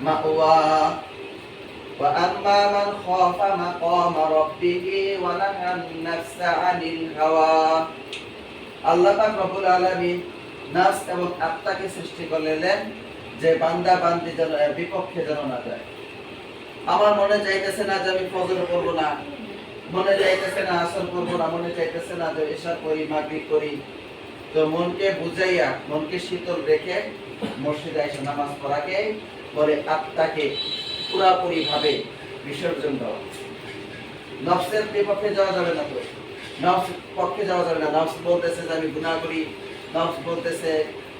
মাওয়া ওয়া আম্মা মান খাফা মাকামা রাব্বিহি ওয়া নাহান নাফসা আনিল হাওয়া। আল্লাহ পাক রব্বুল আলামিন নাফস এবং আত্মাকে সৃষ্টি করলেন যে বান্দা বান্দি যেন এর বিপক্ষে যেন না যায়। আমার মনে চাইতেছে না যে আমি ফজর করব না, মনে চাইতেছে না আসর করব না, মনে চাইতেছে না যে ইশা করি মাগরিব করি, তো মনকে বুঝাইয়া মনকে শীতল রেখে মসজিদে এসে নামাজ পড়াকে পরে আত্মাকে পুরাপুরি ভাবে বিসর্জন দেওয়া। নফসের বিপক্ষে যাওয়া যাবে না, তো নফস পক্ষে যাওয়া যাবে না। নফস বলতেছে যে আমি গুনাহ করি, নফস বলতেছে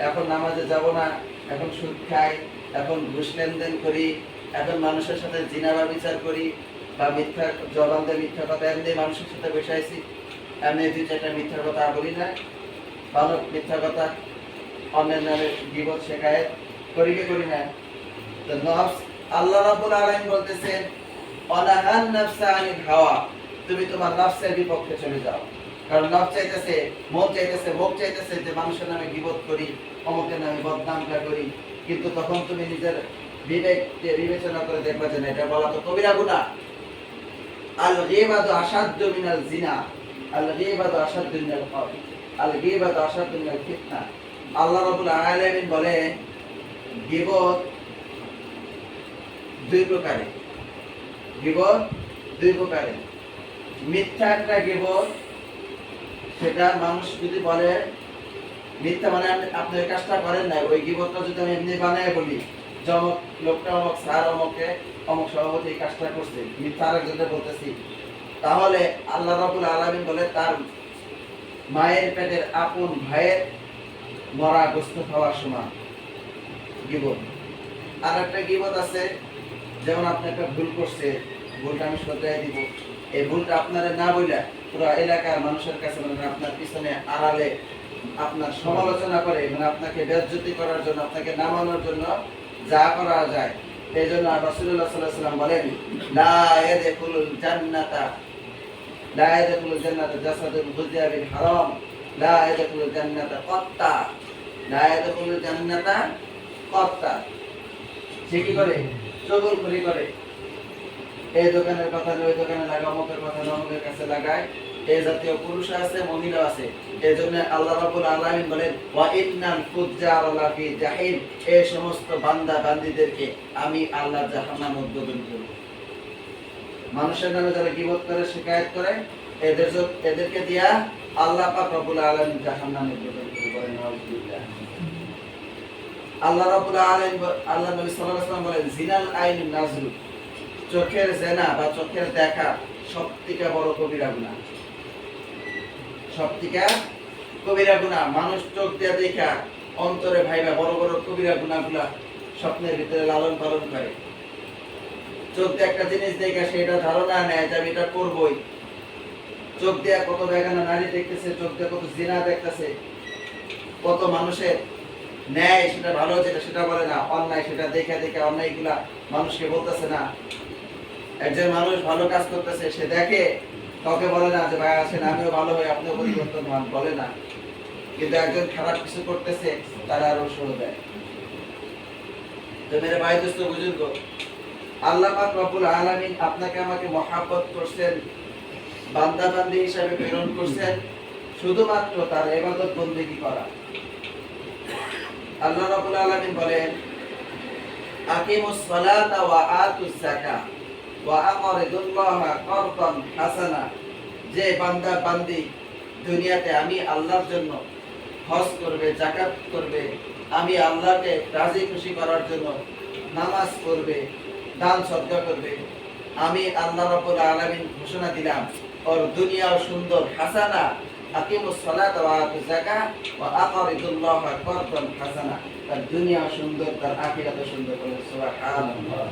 এখন নামাজে যাব না, এখন সুদ খাই, এখন ঘুষ লেনদেন করি, এখন মানুষের সাথে জিনা ব্যভিচার করি, বা মিথ্যা জবান দিয়ে মিথ্যা কথা এমনি মানুষের সাথে বসাইছি, এমনি দুই চারটা মিথ্যা কথা বলি না, ভালো মিথ্যা কথা অন্যের নামে গীবত শেখায়েত করি কি করি না। তো নফস আল্লাহ রাব্বুল আলামিন বলতেছেন অনাহান নাফসা আনিল হাওয়া, তুমি তোমার নফসের বিপক্ষে চলে যাও। কারণ নফস চাইতেছে, মন চাইতেছে, মুখ চাইতেছে যে মানুষের নামে গীবত করি, অমুকের নামে বদনামটা করি, কিন্তু তখন তুমি নিজের বিবেককে বিবেচনা করে দেখবা যে না, এটা বলা তো কবিরা গুনাহ। আল গীবাতু আশাদ্দু মিনাল জিনা, আল গীবাতু আশাদ্দু মিনাল কতল, আল গীবাতু আশাদ্দু মিনাল ফিতনা। আল্লাহ রাব্বুল আলামিন বলে গীবত দুই প্রকারের, গীবত দুই প্রকারের। মিথ্যা একটা গীবত, সেটা মানুষ যদি বলে মিথ্যা মানে আপনি ওই কাজটা করেন না, ওই গীবতটা যদি আমি এমনি বানায় বলি যে অমুক লোকটা অমুক স্যার অমুকে অমুক সভাপতি এই কাজটা করছে, মিথ্যা আরেকজনকে বলতেছি, তাহলে আল্লাহ রাব্বুল আলামিন বলে তার মায়ের পেটের আপন ভাইয়ের মরা গোশত খাওয়ার সমান গীবত। আর একটা গীবত আছে, যেমন আপনি একটা ভুল করছে, ভুলটা আমি শুধরাই দিব, এই ভুলটা আপনারা না বইলা পুরো এলাকার মানুষের কাছে মানে আপনার পিছনে আড়ালে আপনার সমালোচনা করে, মানে আপনাকে বেজ্জতি করার জন্য, আপনাকে নামানোর জন্য যা করা যায়। এই জন্য রাসূলুল্লাহ সাল্লাল্লাহু আলাইহি ওয়াসাল্লাম বলেন লা ইয়াদখুলুল জান্নাতা, লা ইয়াদখুলুল জান্নাতা জাসাদুন গুযিয়া বিল হারাম, লা ইয়াদখুলুল জান্নাতা কাত্তা, লা ইয়াদখুলুল জান্নাতা কাত্তা। সে কি করে? চগলখড়ি করে, এই দোকানের কথা ওই দোকানে লাগা, অমুকের কথা অমুকের কাছে লাগায়। এই জাতীয় পুরুষ আছে, মহিলা আছে। এই জন্য আল্লাহ রাব্বুল আলামিন বলেন ওয়া ইন্নাল ফুজ্জারা লাফি জাহিম, এই সমস্ত বান্দা বান্দীদেরকে আমি আল্লাহ জাহান্নামে উদ্বোধন করব। মানুষের নামে যারা গীবত করে, শিকায়েত করে, এদেরকে দিয়া আল্লাহ পাক রব্বুল আলামিন জাহান্নামে উদ্বোধন করবেন। নাউযুবিল্লাহ। আল্লাহ রাব্বুল আলামিন, আল্লাহ নবী সাল্লাল্লাহু আলাইহি ওয়াসাল্লাম বলেন জিনাল আইন নাজরু, চোখের জেনা বা চোখের দেখা সবথেকে বড় কবিরা গুনাহ, সবথেকে কবিরা গুনাহ। মানুষ চোখ দিয়ে দেখা অন্তরে ভাইবা বড় বড় কবিরা গুনাহগুলা স্বপ্নের ভিতরে লালন পালন করে। চোখ দিয়ে একটা জিনিস দেখা সেটা ধারণা নেয় যে আমি এটা করবই। চোখ দিয়ে কত বেগানা নারী দেখতেছে, চোখ দিয়ে কত জিনা দেখতেছে, কত মানুষের ন্যায় সেটা ভালো যেটা সেটা বলে না, অন্যায় সেটা দেখে দেখে অন্যায়গুলা মানুষকে বলতেছে না। একজন মানুষ ভালো কাজ করতেছে, সে দেখে, কাউকে বলে না যে ভাই আসেন আমিও ভালো হই আপনিও পরিবর্তন হন, বলে না। কিন্তু একজন খারাপ কিছু করতেছে, তারা আরো উৎসাহ দেয়। তো মেরে ভাই দোস্ত বুজুর্গ, আল্লাহ পাক রব্বুল আলামিন আপনাকে আমাকে মহব্বত করছেন, বান্দা বান্দি হিসাবে প্রেরণ করছেন শুধুমাত্র তার ইবাদত বন্দেগী করা। আল্লাহ রাব্বুল আলামিন বলেন আকিমুস সালাতা ওয়া আতুজ যাকাত ওয়া আকরিদুল্লাহা করদান হাসানা, যে বান্দা বান্দি দুনিয়াতে আমি আল্লাহর জন্য হজ করবে, যাকাত করবে, আমি আল্লাহকে রাজি খুশি করার জন্য নামাজ পড়বে, দান সদকা করবে, আমি আল্লাহ রাব্বুল আলামিন ঘোষণা দিলাম ওর দুনিয়াও সুন্দর হাসানা, আকিমুস সালাতা ওয়া আতুজ যাকাত ওয়া আকরিদুল্লাহা করদান হাসানা, তার দুনিয়া সুন্দর, তার আখিরাতও সুন্দর। সুবহানাল্লাহ।